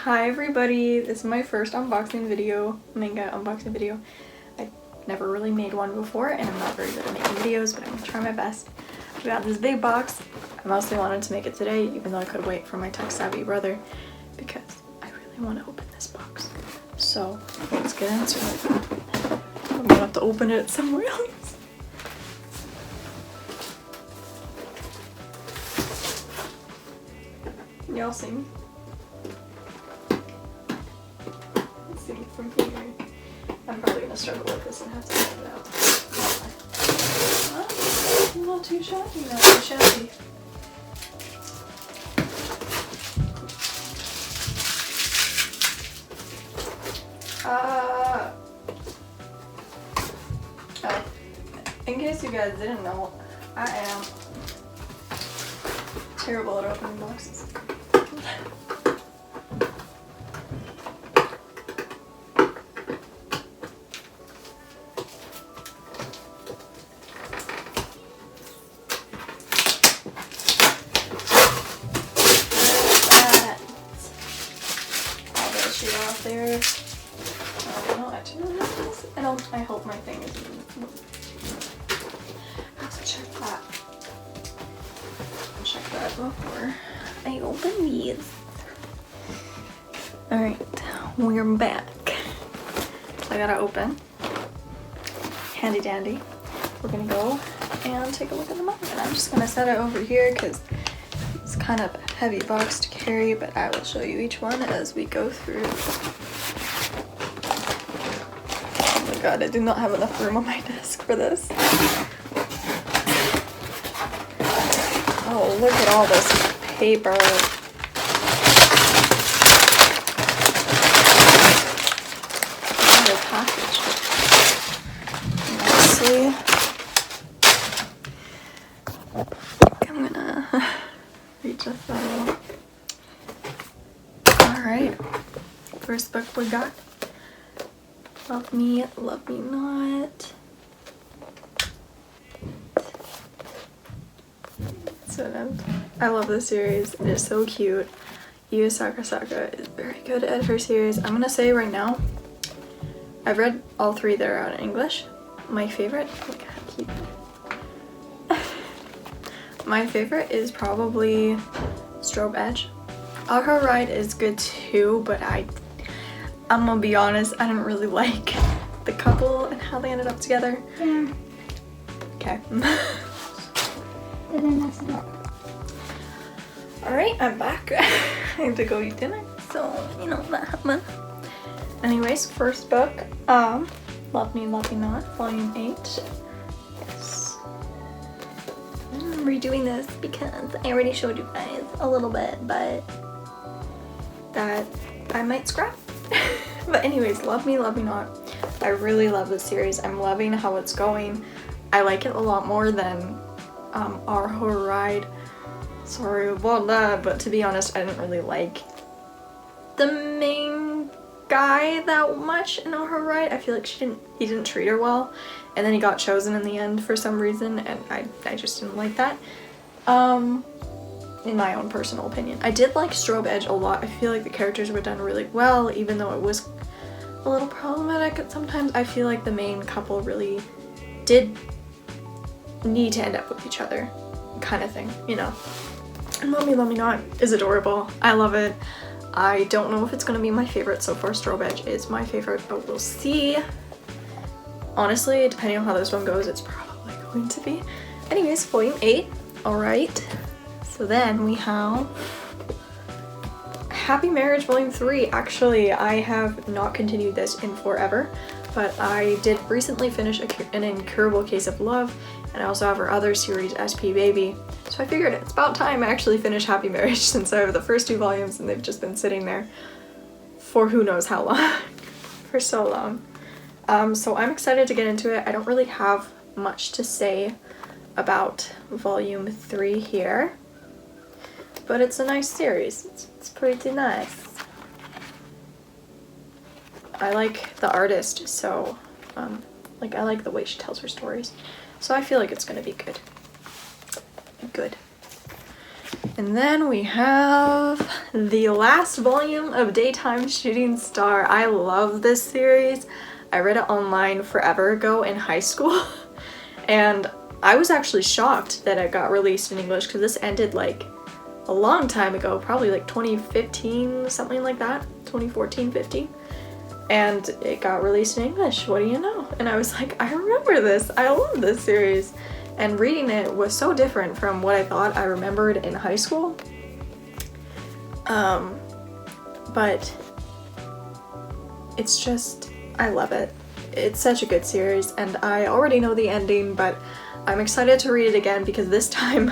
Hi everybody, this is my first unboxing video, manga unboxing video. I never really made one before and I'm not very good at making videos, but I'm gonna try my best. I got this big box. I mostly wanted to make it today, even though I could wait for my tech-savvy brother, because I really want to open this box. So let's get into it. I'm gonna have to open it somewhere else. Y'all see me? From here. I'm probably gonna struggle with this and have to get it out. Huh? Not too shabby, not too shabby. Oh, in case you guys didn't know, I am terrible at opening boxes. Off there. I don't know, actually, I hope my thing isn't. I have to check that. Check that before I open these. Alright, we're back. I gotta open. Handy dandy. We're gonna go and take a look at the manga. And I'm just gonna set it over here because it's kind of a heavy box to carry, but I will show you each one as we go through. Oh my god, I do not have enough room on my desk for this. Oh, look at all this paper. Another package. Nicely. I'm gonna reach this out. Alright, first book we got. Love Me Not. So I love this series. It is so cute. Yu Sakasaka is very good at her series. I'm gonna say right now, I've read all three that are out in English. My favorite, my favorite is probably Strobe Edge. Ao Haru Ride is good too, but I'm gonna be honest, I didn't really like the couple and how they ended up together. Yeah. Okay. Didn't mess it up. Alright, I'm back. I have to go eat dinner, so you know that happened. Anyways, first book, Love Me Not, Volume 8. Yes. I'm redoing this because I already showed you guys a little bit, but that I might scrap. But anyways, Love Me Not. I really love this series. I'm loving how it's going. I like it a lot more than Ao Haru Ride. Sorry about that, but to be honest, I didn't really like the main guy that much in Ao Haru Ride. I feel like he didn't treat her well, and then he got chosen in the end for some reason, and I just didn't like that. In my own personal opinion. I did like Strobe Edge a lot. I feel like the characters were done really well, even though it was a little problematic at sometimes. I feel like the main couple really did need to end up with each other, kind of thing, you know. And Love Me Not is adorable. I love it. I don't know if it's gonna be my favorite so far. Strobe Edge is my favorite, but we'll see. Honestly, depending on how this one goes, it's probably going to be. Anyways, Volume 8. Alright. So then we have Happy Marriage Volume 3. Actually, I have not continued this in forever, but I did recently finish An Incurable Case of Love, and I also have her other series, SP Baby. So I figured it's about time I actually finish Happy Marriage since I have the first 2 volumes and they've just been sitting there for who knows how long. For so long. So I'm excited to get into it. I don't really have much to say about Volume 3 here. But it's a nice series. It's pretty nice. I like the artist, so like I like the way she tells her stories. So I feel like it's gonna be good. Good. And then we have the last volume of Daytime Shooting Star. I love this series. I read it online forever ago in high school. And I was actually shocked that it got released in English because this ended like a long time ago, probably like 2015, something like that, 2014, 15. And it got released in English, what do you know? And I was like, I remember this, I love this series. And reading it was so different from what I thought I remembered in high school. But it's just, I love it. It's such a good series, and I already know the ending, but I'm excited to read it again because this time,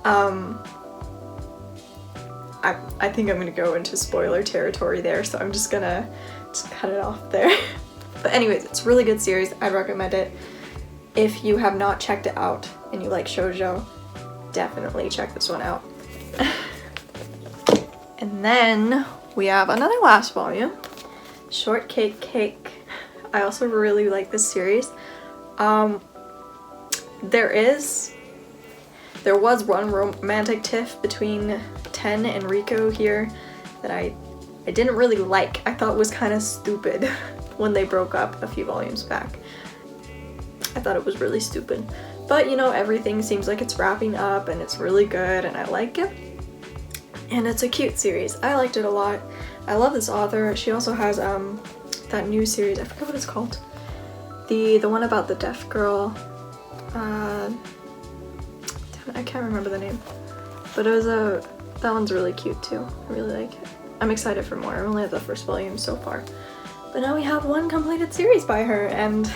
I think I'm gonna go into spoiler territory there, so I'm just gonna cut it off there. But anyways, it's a really good series. I'd recommend it. If you have not checked it out and you like shoujo, definitely check this one out. And then we have another last volume, Shortcake Cake. I also really like this series. There was one romantic tiff between Ten and Rico here that I didn't really like. I thought was kind of stupid when they broke up a few volumes back. I thought it was really stupid. But you know, everything seems like it's wrapping up and it's really good and I like it. And it's a cute series. I liked it a lot. I love this author. She also has that new series, I forget what it's called. The one about the deaf girl. Damn it, I can't remember the name. But it was that one's really cute too. I really like it. I'm excited for more. I only have the first volume so far. But now we have one completed series by her, and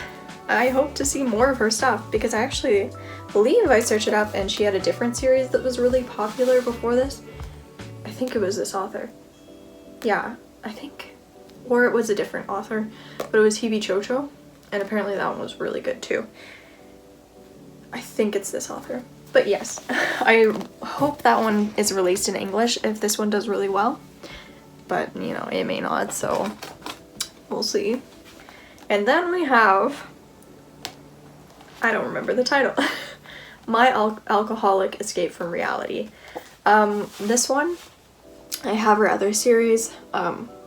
I hope to see more of her stuff because I actually believe I searched it up and she had a different series that was really popular before this. I think it was this author. Yeah, I think. Or it was a different author, but it was Hibi Chocho, and apparently that one was really good too. I think it's this author. But yes, I hope that one is released in English if this one does really well. But, you know, it may not, so we'll see. And then we have, I don't remember the title, My Alcoholic Escape from Reality. This one, I have her other series,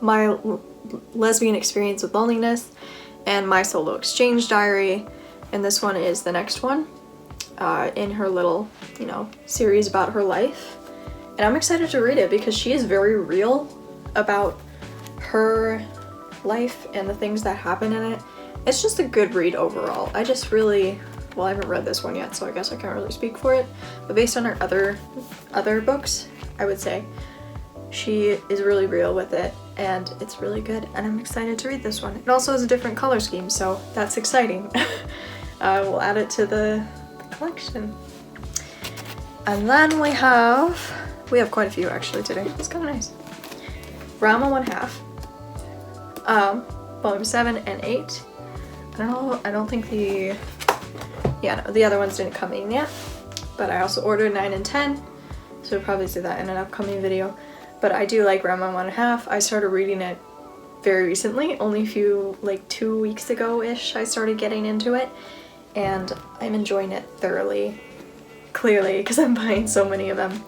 My Lesbian Experience with Loneliness and My Solo Exchange Diary, and this one is the next one in her little, you know, series about her life. And I'm excited to read it because she is very real about her life and the things that happen in it. It's just a good read overall. I just really, well, I haven't read this one yet, so I guess I can't really speak for it, but based on her other books, I would say she is really real with it and it's really good, and I'm excited to read this one. It also has a different color scheme, so that's exciting. We'll add it to the collection. And then we have quite a few actually today. It's kind of nice. Roma 1/2, volume 7 and 8. I don't think the other ones didn't come in yet, but I also ordered 9 and 10, so we'll probably see that in an upcoming video. But I do like Roma 1/2. I started reading it very recently, only a few, like 2 weeks ago-ish, I started getting into it, and I'm enjoying it thoroughly, clearly, because I'm buying so many of them.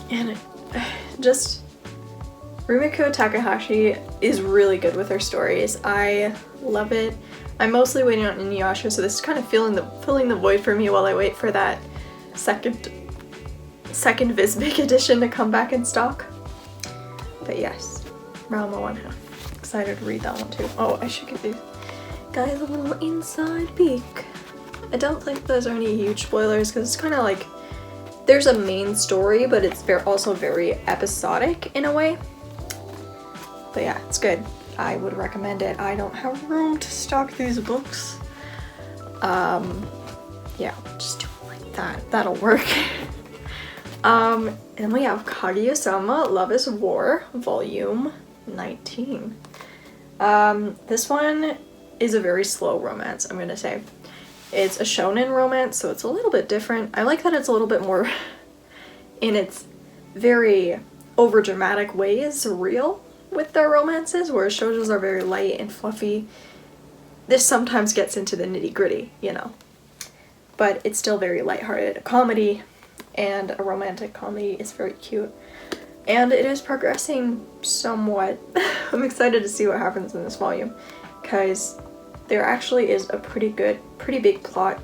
And just Rumiko Takahashi is really good with her stories. I love it. I'm mostly waiting on Inuyasha, so this is kind of filling the void for me while I wait for that second Visbig edition to come back in stock. But yes, Roma 1/2. Excited to read that one too. Oh, I should give you guys a little inside peek. I don't think those are any huge spoilers because it's kind of like there's a main story, but it's also very episodic in a way. But yeah, it's good. I would recommend it. I don't have room to stock these books. Yeah, just do it like that. That'll work. And we have Kaguya-sama Love is War, volume 19. This one is a very slow romance, I'm gonna say. It's a shonen romance, so it's a little bit different. I like that it's a little bit more in its very overdramatic ways real with their romances, whereas shoujos are very light and fluffy. This sometimes gets into the nitty-gritty, you know. But it's still very lighthearted, a comedy. and a romantic comedy. It's very cute. And it is progressing somewhat. I'm excited to see what happens in this volume, because there actually is a pretty big plot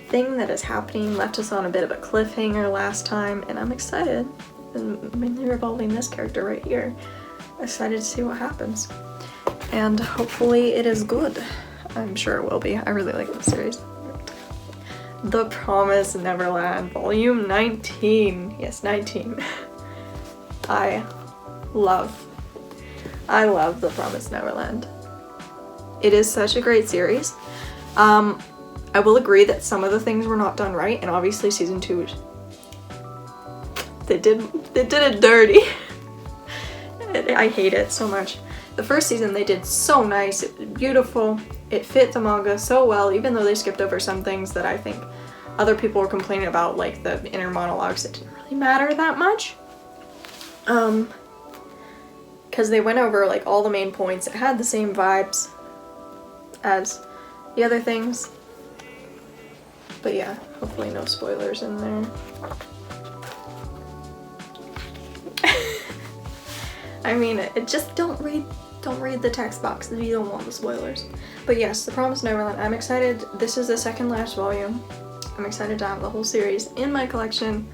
thing that is happening. Left us on a bit of a cliffhanger last time, and I'm excited. And mainly revolving this character right here. I'm excited to see what happens. And hopefully it is good. I'm sure it will be. I really like this series. The Promised Neverland, Volume 19. Yes, 19. I love The Promised Neverland. It is such a great series. I will agree that some of the things were not done right, and obviously season 2, they did it dirty. I hate it so much. The first season they did so nice, it was beautiful, it fit the manga so well, even though they skipped over some things that I think other people were complaining about, like the inner monologues that didn't really matter that much. Because they went over like all the main points. It had the same vibes as the other things. But yeah, hopefully no spoilers in there. I mean, it just don't read the text box if you don't want the spoilers. But yes, The Promised Neverland, I'm excited. This is the second last volume. I'm excited to have the whole series in my collection,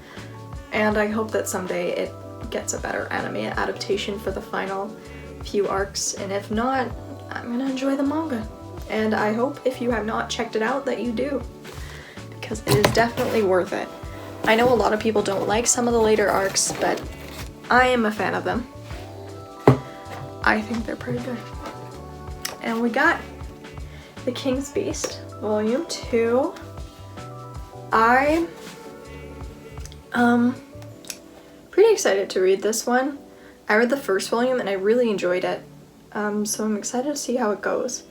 and I hope that someday it gets a better anime adaptation for the final few arcs, and if not, I'm gonna enjoy the manga. And I hope if you have not checked it out that you do, because it is definitely worth it. I know a lot of people don't like some of the later arcs, but I am a fan of them. I think they're pretty good. And we got The Kingsbeast, Volume 2. I'm pretty excited to read this one. I read the first volume and I really enjoyed it. So I'm excited to see how it goes.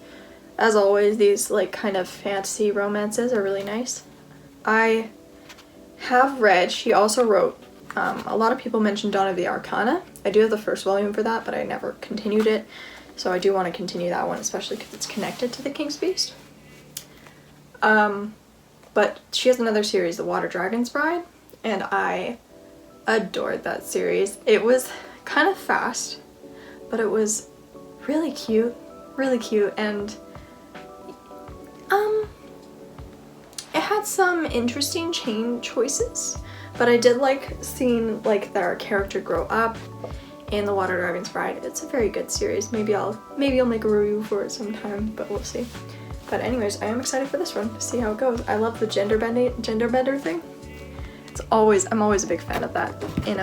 As always, these like kind of fantasy romances are really nice. I have read, she also wrote, a lot of people mentioned Dawn of the Arcana. I do have the first volume for that, but I never continued it. So I do want to continue that one, especially because it's connected to The Kingsbeast. But she has another series, The Water Dragon's Bride, and I adored that series. It was kind of fast, but it was really cute, and it had some interesting chain choices, but I did like seeing like their character grow up in The Water Dragon's Bride. It's a very good series. Maybe I'll make a review for it sometime, but we'll see. But anyways, I am excited for this one to see how it goes. I love the gender bender thing. I'm always a big fan of that in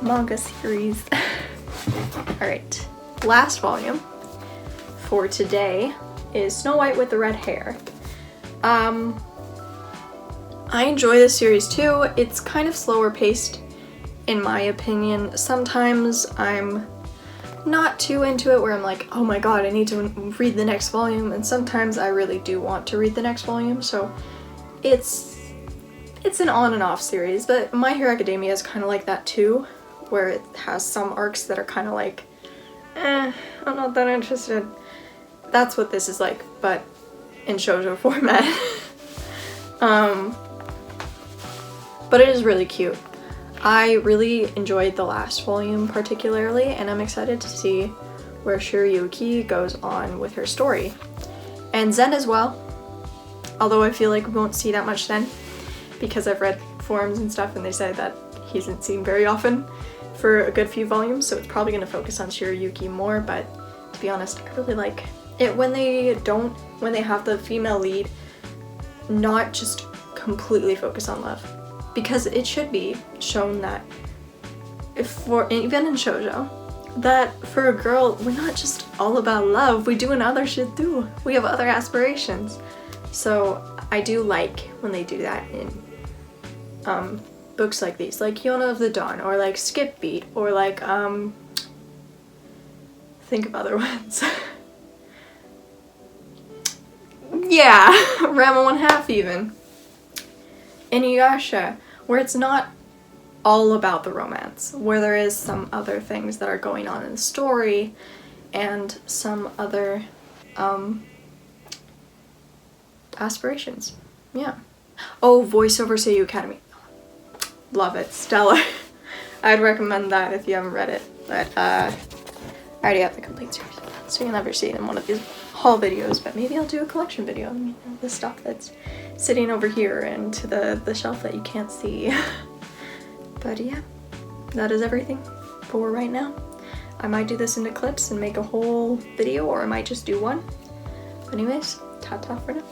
manga series. Alright, last volume for today is Snow White with the Red Hair. I enjoy this series too. It's kind of slower paced in my opinion. Sometimes I'm not too into it where I'm like, oh my god, I need to read the next volume, and sometimes I really do want to read the next volume, so it's an on and off series. But My Hero Academia is kind of like that too, where it has some arcs that are kind of like, I'm not that interested. That's what this is like, but in shoujo format. But it is really cute. I really enjoyed the last volume particularly, and I'm excited to see where Shiryuki goes on with her story. And Zen as well, although I feel like we won't see that much Zen, because I've read forums and stuff and they said that he isn't seen very often for a good few volumes, so it's probably going to focus on Shiryuki more. But to be honest, I really like it when they have the female lead not just completely focus on love. Because it should be shown that even in shoujo, that for a girl, we're not just all about love, we doing other shit too. We have other aspirations. So I do like when they do that in books like these, like Yona of the Dawn, or like Skip Beat, or like think of other ones. Yeah, Rama 1/2 even. Inuyasha, where it's not all about the romance, where there is some other things that are going on in the story and some other aspirations. Yeah, Oh, Voiceover Seiyuu Academy. Love it. Stellar. I'd recommend that if you haven't read it. But I already have the complete series, so you'll never see it in one of these haul videos, but maybe I'll do a collection video. You know, the stuff that's sitting over here and to the shelf that you can't see. But yeah, that is everything for right now. I might do this into clips and make a whole video, or I might just do one. Anyways, ta-ta for now.